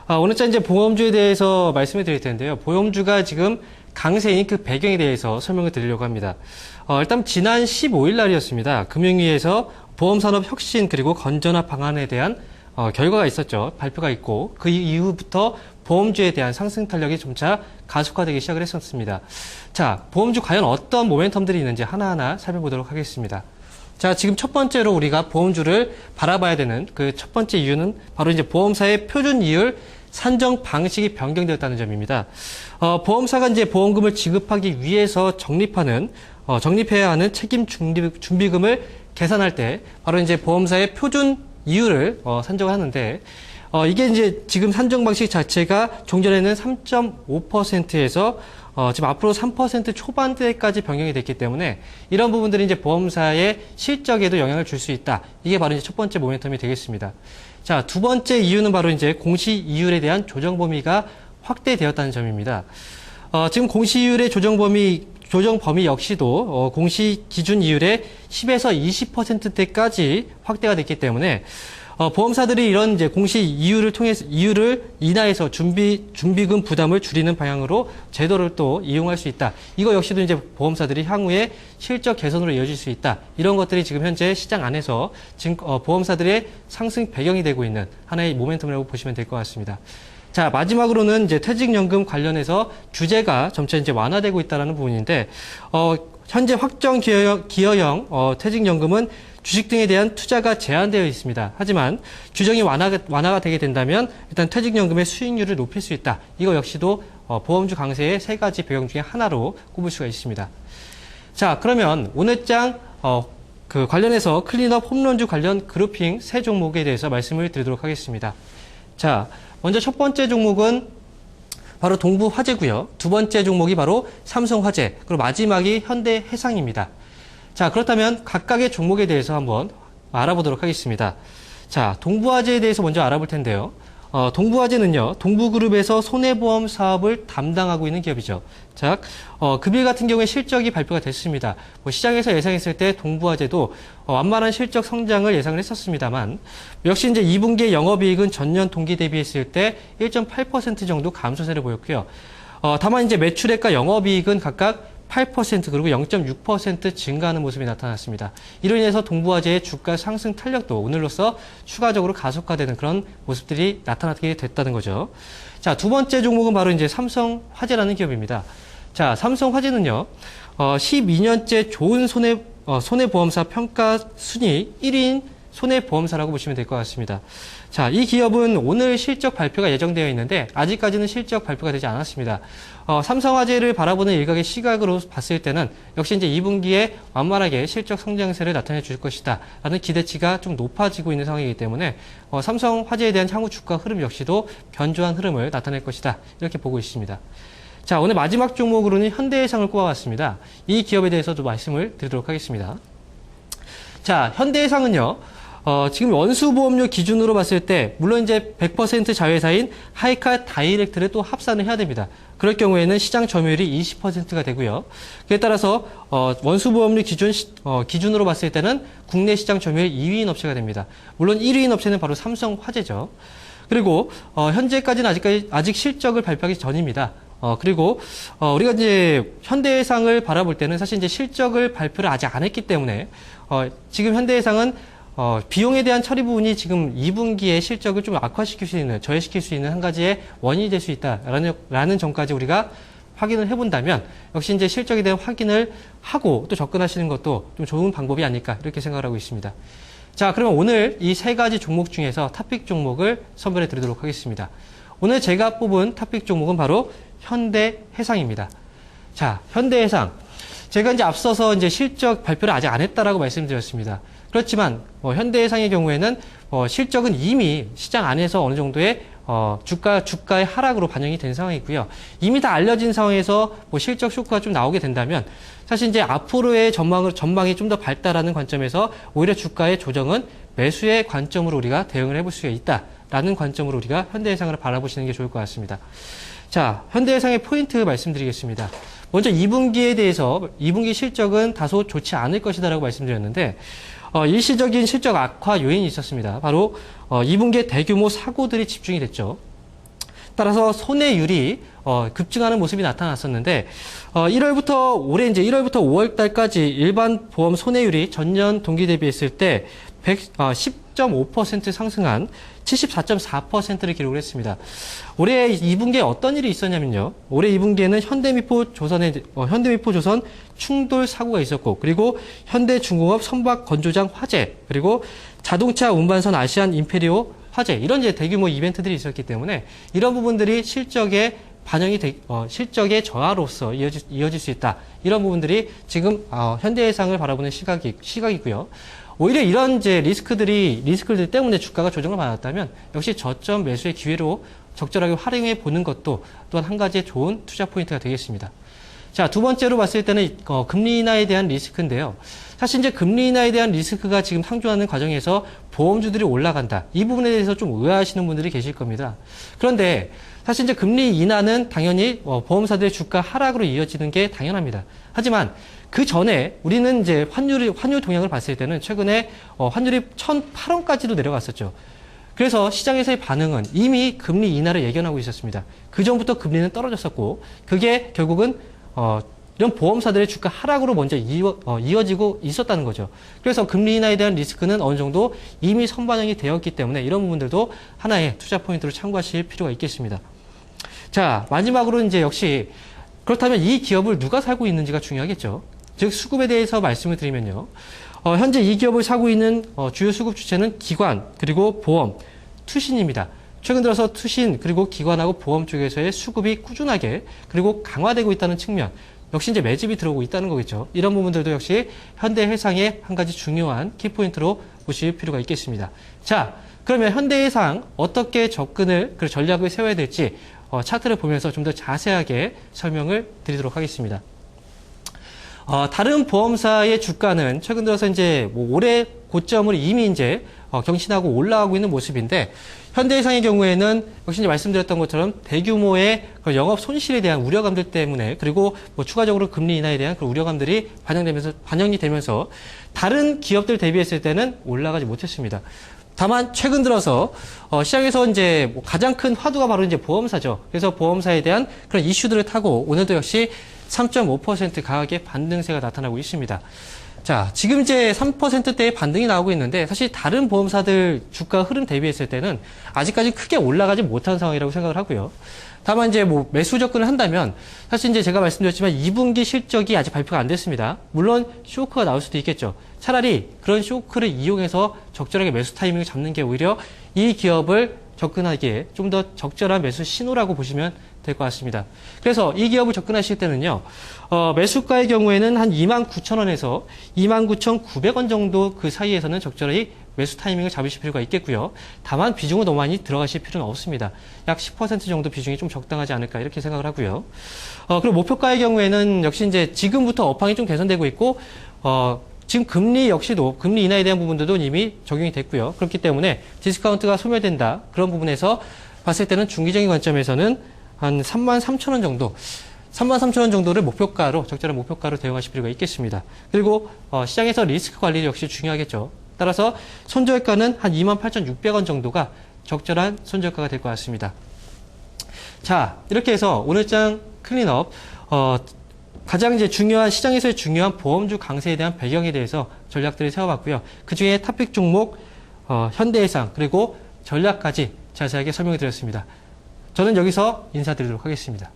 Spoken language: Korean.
오늘자 이제 보험주에 대해서 말씀을 드릴 텐데요. 보험주가 지금 강세인 그 배경에 대해서 설명을 드리려고 합니다. 일단 지난 15일 날이었습니다. 금융위에서 보험산업 혁신 그리고 건전화 방안에 대한 결과가 있었죠. 발표가 있고 그 이후부터 보험주에 대한 상승 탄력이 점차 가속화되기 시작을 했었습니다. 자, 보험주 과연 어떤 모멘텀들이 있는지 하나하나 살펴보도록 하겠습니다. 자, 지금 첫 번째로 우리가 보험주를 바라봐야 되는 그 첫 번째 이유는 바로 이제 보험사의 표준 이율 산정 방식이 변경되었다는 점입니다. 보험사가 이제 보험금을 지급하기 위해서 적립해야 하는 책임 준비금을 계산할 때 바로 이제 보험사의 표준 이율을 산정하는데 이게 이제 지금 산정 방식 자체가 종전에는 3.5%에서 지금 앞으로 3% 초반대까지 변경이 됐기 때문에 이런 부분들이 이제 보험사의 실적에도 영향을 줄 수 있다. 이게 바로 이제 첫 번째 모멘텀이 되겠습니다. 자, 두 번째 이유는 바로 이제 공시 이율에 대한 조정 범위가 확대되었다는 점입니다. 지금 공시 이율의 조정 범위 역시도 공시 기준 이율의 10에서 20%대까지 확대가 됐기 때문에 보험사들이 이런 이제 공시 이율을 인하해서 준비금 부담을 줄이는 방향으로 제도를 또 이용할 수 있다. 이거 역시도 이제 보험사들이 향후에 실적 개선으로 이어질 수 있다. 이런 것들이 지금 현재 시장 안에서 지금 보험사들의 상승 배경이 되고 있는 하나의 모멘텀이라고 보시면 될 것 같습니다. 자, 마지막으로는 이제 퇴직연금 관련해서 규제가 점차 이제 완화되고 있다는 부분인데, 현재 확정 기여형 퇴직연금은 주식 등에 대한 투자가 제한되어 있습니다. 하지만 규정이 완화가 되게 된다면 일단 퇴직연금의 수익률을 높일 수 있다. 이거 역시도 보험주 강세의 세 가지 배경 중에 하나로 꼽을 수가 있습니다. 자, 그러면 오늘장 그 관련해서 클린업 홈런주 관련 그룹핑 세 종목에 대해서 말씀을 드리도록 하겠습니다. 자, 먼저 첫 번째 종목은 바로 동부화재고요. 두 번째 종목이 바로 삼성화재, 그리고 마지막이 현대해상입니다. 자, 그렇다면 각각의 종목에 대해서 한번 알아보도록 하겠습니다. 자, 동부화재에 대해서 먼저 알아볼 텐데요. 동부화재는요, 동부그룹에서 손해보험 사업을 담당하고 있는 기업이죠. 자, 급일 같은 경우에 실적이 발표가 됐습니다. 시장에서 예상했을 때 동부화재도 완만한 실적 성장을 예상을 했었습니다만, 역시 이제 2분기의 영업이익은 전년 동기 대비했을 때 1.8% 정도 감소세를 보였고요. 다만 이제 매출액과 영업이익은 각각 8% 그리고 0.6% 증가하는 모습이 나타났습니다. 이로 인해서 동부화재의 주가 상승 탄력도 오늘로써 추가적으로 가속화되는 그런 모습들이 나타나게 됐다는 거죠. 자, 두 번째 종목은 바로 이제 삼성화재라는 기업입니다. 자, 삼성화재는요, 12년째 좋은 손해보험사 평가 순위 1위인 손해보험사라고 보시면 될 것 같습니다. 자, 이 기업은 오늘 실적 발표가 예정되어 있는데 아직까지는 실적 발표가 되지 않았습니다. 삼성화재를 바라보는 일각의 시각으로 봤을 때는 역시 이제 2분기에 완만하게 실적 성장세를 나타내 줄 것이다 라는 기대치가 좀 높아지고 있는 상황이기 때문에 삼성화재에 대한 향후 주가 흐름 역시도 견조한 흐름을 나타낼 것이다 이렇게 보고 있습니다. 자, 오늘 마지막 종목으로는 현대해상을 꼽아봤습니다. 이 기업에 대해서도 말씀을 드리도록 하겠습니다. 자, 현대해상은요, 지금 원수보험료 기준으로 봤을 때, 물론 이제 100% 자회사인 하이카 다이렉트를 또 합산을 해야 됩니다. 그럴 경우에는 시장 점유율이 20%가 되고요. 그에 따라서, 원수보험료 기준으로 봤을 때는 국내 시장 점유율 2위인 업체가 됩니다. 물론 1위인 업체는 바로 삼성화재죠. 그리고, 현재까지는 아직 실적을 발표하기 전입니다. 그리고, 우리가 이제 현대해상을 바라볼 때는 사실 이제 실적을 발표를 아직 안 했기 때문에, 지금 현대해상은 비용에 대한 처리 부분이 지금 2분기에 실적을 좀 저해시킬 수 있는 한 가지의 원인이 될 수 있다라는 점까지 우리가 확인을 해본다면 역시 이제 실적에 대한 확인을 하고 또 접근하시는 것도 좀 좋은 방법이 아닐까 이렇게 생각을 하고 있습니다. 자, 그러면 오늘 이 세 가지 종목 중에서 탑픽 종목을 선별해 드리도록 하겠습니다. 오늘 제가 뽑은 탑픽 종목은 바로 현대해상입니다. 자, 현대해상. 제가 이제 앞서서 이제 실적 발표를 아직 안 했다라고 말씀드렸습니다. 그렇지만 현대해상의 경우에는 실적은 이미 시장 안에서 어느 정도의 주가의 하락으로 반영이 된 상황이고요. 이미 다 알려진 상황에서 실적 쇼크가 좀 나오게 된다면 사실 이제 앞으로의 전망이 좀 더 밝다라는 관점에서 오히려 주가의 조정은 매수의 관점으로 우리가 대응을 해볼 수가 있다라는 관점으로 우리가 현대해상을 바라보시는 게 좋을 것 같습니다. 자, 현대해상의 포인트 말씀드리겠습니다. 먼저 2분기에 대해서 2분기 실적은 다소 좋지 않을 것이다라고 말씀드렸는데 일시적인 실적 악화 요인이 있었습니다. 바로 2분기에 대규모 사고들이 집중이 됐죠. 따라서 손해율이 급증하는 모습이 나타났었는데 1월부터 올해 이제 1월부터 5월 달까지 일반 보험 손해율이 전년 동기 대비했을 때 10.5% 상승한 74.4%를 기록을 했습니다. 올해 2분기에 어떤 일이 있었냐면요. 올해 2분기에는 현대미포조선 충돌 사고가 있었고, 그리고 현대중공업 선박 건조장 화재, 그리고 자동차 운반선 아시안 임페리오 화재, 이런 이제 대규모 이벤트들이 있었기 때문에 이런 부분들이 실적의 실적의 저하로서 이어질 수 있다. 이런 부분들이 지금 현대해상을 바라보는 시각이고요. 오히려 이런 이제 리스크들 때문에 주가가 조정을 받았다면 역시 저점 매수의 기회로 적절하게 활용해 보는 것도 또한 한 가지의 좋은 투자 포인트가 되겠습니다. 자, 두 번째로 봤을 때는 금리 인하에 대한 리스크인데요. 사실 이제 금리 인하에 대한 리스크가 지금 상존하는 과정에서 보험주들이 올라간다. 이 부분에 대해서 좀 의아하시는 분들이 계실 겁니다. 그런데 사실 이제 금리 인하는 당연히 보험사들의 주가 하락으로 이어지는 게 당연합니다. 하지만 그 전에 우리는 이제 환율 동향을 봤을 때는 최근에 환율이 1,008원까지도 내려갔었죠. 그래서 시장에서의 반응은 이미 금리 인하를 예견하고 있었습니다. 그 전부터 금리는 떨어졌었고, 그게 결국은 이런 보험사들의 주가 하락으로 먼저 이어지고 있었다는 거죠. 그래서 금리 인하에 대한 리스크는 어느 정도 이미 선반영이 되었기 때문에 이런 부분들도 하나의 투자 포인트로 참고하실 필요가 있겠습니다. 자, 마지막으로 이제 역시 그렇다면 이 기업을 누가 사고 있는지가 중요하겠죠. 즉 수급에 대해서 말씀을 드리면요. 현재 이 기업을 사고 있는 주요 수급 주체는 기관, 그리고 보험, 투신입니다. 최근 들어서 투신, 그리고 기관하고 보험 쪽에서의 수급이 꾸준하게 그리고 강화되고 있다는 측면, 역시 이제 매집이 들어오고 있다는 거겠죠. 이런 부분들도 역시 현대해상의 한 가지 중요한 키포인트로 보실 필요가 있겠습니다. 자, 그러면 현대해상 어떻게 접근을, 그 전략을 세워야 될지 차트를 보면서 좀 더 자세하게 설명을 드리도록 하겠습니다. 다른 보험사의 주가는 최근 들어서 이제 올해 고점을 이미 이제 경신하고 올라가고 있는 모습인데, 현대해상의 경우에는 역시 이제 말씀드렸던 것처럼 대규모의 영업 손실에 대한 우려감들 때문에, 그리고 추가적으로 금리 인하에 대한 그 우려감들이 반영이 되면서 다른 기업들 대비했을 때는 올라가지 못했습니다. 다만 최근 들어서 시장에서 이제 가장 큰 화두가 바로 이제 보험사죠. 그래서 보험사에 대한 그런 이슈들을 타고 오늘도 역시 3.5% 강하게 반등세가 나타나고 있습니다. 자, 지금 이제 3%대의 반등이 나오고 있는데, 사실 다른 보험사들 주가 흐름 대비했을 때는 아직까지 크게 올라가지 못한 상황이라고 생각을 하고요. 다만 이제 매수 접근을 한다면, 사실 이제 제가 말씀드렸지만 2분기 실적이 아직 발표가 안 됐습니다. 물론 쇼크가 나올 수도 있겠죠. 차라리 그런 쇼크를 이용해서 적절하게 매수 타이밍을 잡는 게 오히려 이 기업을 접근하기에 좀 더 적절한 매수 신호라고 보시면 될 것 같습니다. 그래서 이 기업을 접근하실 때는요, 매수가의 경우에는 한 29,000원에서 29,900원 정도 그 사이에서는 적절히 매수 타이밍을 잡으실 필요가 있겠고요. 다만 비중은 너무 많이 들어가실 필요는 없습니다. 약 10% 정도 비중이 좀 적당하지 않을까 이렇게 생각을 하고요. 그리고 목표가의 경우에는 역시 이제 지금부터 업황이 좀 개선되고 있고, 지금 금리 역시도 금리 인하에 대한 부분들도 이미 적용이 됐고요. 그렇기 때문에 디스카운트가 소멸된다. 그런 부분에서 봤을 때는 중기적인 관점에서는 한 33,000원 정도, 33,000원 정도를 목표가로, 적절한 목표가로 대응하실 필요가 있겠습니다. 그리고 시장에서 리스크 관리 역시 중요하겠죠. 따라서 손절가는 한 28,600원 정도가 적절한 손절가가 될 것 같습니다. 자, 이렇게 해서 오늘장 클린업 가장 이제 중요한, 시장에서의 중요한 보험주 강세에 대한 배경에 대해서 전략들을 세워봤고요. 그 중에 탑픽 종목, 현대해상, 그리고 전략까지 자세하게 설명해 드렸습니다. 저는 여기서 인사드리도록 하겠습니다.